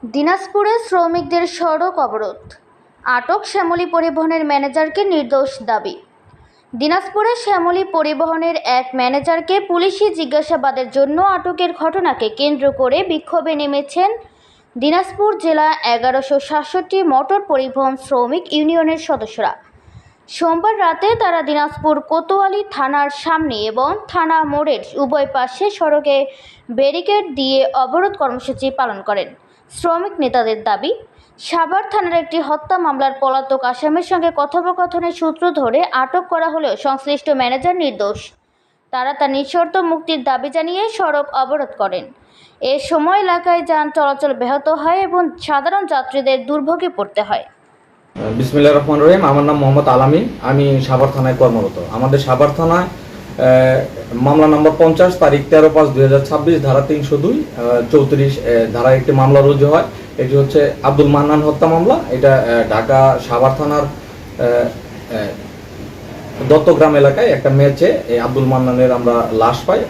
দিনাজপুরে শ্রমিকদের সড়ক অবরোধ, আটক শ্যামলী পরিবহনের ম্যানেজারকে নির্দোষ দাবি। দিনাজপুরে শ্যামলী পরিবহনের এক ম্যানেজারকে পুলিশি জিজ্ঞাসাবাদের জন্য আটকের ঘটনাকে কেন্দ্র করে বিক্ষোভে নেমেছেন দিনাজপুর জেলা 1167 মোটর পরিবহন শ্রমিক ইউনিয়নের সদস্যরা। সোমবার রাতে তারা দিনাজপুর কোতোয়ালি থানার সামনে এবং থানা মোড়ের উভয় পাশে সড়কে ব্যারিকেড দিয়ে অবরোধ কর্মসূচি পালন করেন। শ্রমিক নেতাদের দাবি, সাভার থানার একটি হত্যা মামলার পলাতক আসামির সঙ্গে কথোপকথনের সূত্র ধরে আটক করা হলেও সংশ্লিষ্ট ম্যানেজার নির্দোষ। তারা তার নিঃশর্ত মুক্তির দাবি জানিয়ে সড়ক অবরোধ করেন। এ সময় এলাকায় যান চলাচল ব্যাহত হয় এবং সাধারণ যাত্রীদের দুর্ভোগে পড়তে হয়। বিসমিল্লাহির রহমানির রহিম। আমার নাম মোহাম্মদ আলামিন, আমি সাভার থানায় কর্মরত। আমাদের সাভার থানায় মামলা নম্বর 50 তারিখ 13/5/2026 ধারা 302 34 ধারায় একটি মামলা রুজু হয়। এটি হচ্ছে আব্দুল মান্নান হত্যা মামলা। এটা ঢাকা সাভার থানার দত্তগ্রাম এলাকায় একটা ম্যাচে আব্দুল মান্নানের আমরা লাশ পাই।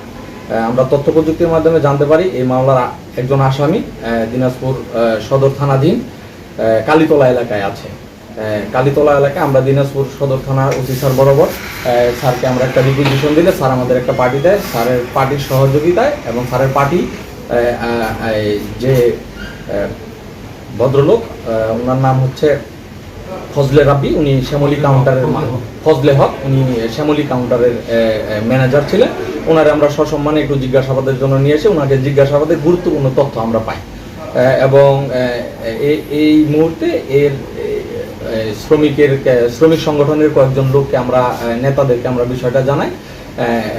আমরা তথ্য প্রযুক্তির মাধ্যমে জানতে পারি এই মামলার একজন আসামি দিনাজপুর সদর থানাধীন কালীতলা এলাকায় আছে। কালীতলা এলাকায় আমরা দিনাজপুর সদর থানার ওসি স্যার বরাবর স্যারকে আমরা একটা রিকুইজিশন দিলে স্যার আমাদের একটা পার্টি দেয়। স্যারের পার্টির সহযোগিতায় এবং স্যারের পার্টি যে ভদ্রলোক, ওনার নাম হচ্ছে ফজলে রাব্বি, উনি শ্যামলী কাউন্টারের ফজলে হক, উনি শ্যামলী কাউন্টারের ম্যানেজার ছিলেন। ওনারে আমরা সসম্মানে একটু জিজ্ঞাসাবাদের জন্য নিয়ে এসে ওনাকে জিজ্ঞাসাবাদের গুরুত্বপূর্ণ তথ্য আমরা পাই এবং এই মুহূর্তে এর শ্রমিক সংগঠনের কয়েকজন লোককে আমরা নেতাদেরকে আমরা বিষয়টা জানাই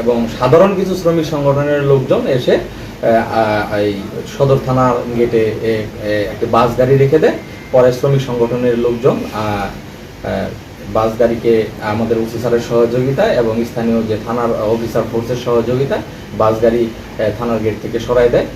এবং সাধারণ কিছু শ্রমিক সংগঠনের লোকজন এসে এই সদর থানার গেটে একটি বাস গাড়ি রেখে দেয়। পরে শ্রমিক সংগঠনের লোকজন বাস গাড়িকে আমাদের ওসি স্যারের সহযোগিতায় এবং স্থানীয় যে থানার অফিসার ফোর্সের সহযোগিতায় বাস গাড়ি থানার গেট থেকে সরাই দেয়।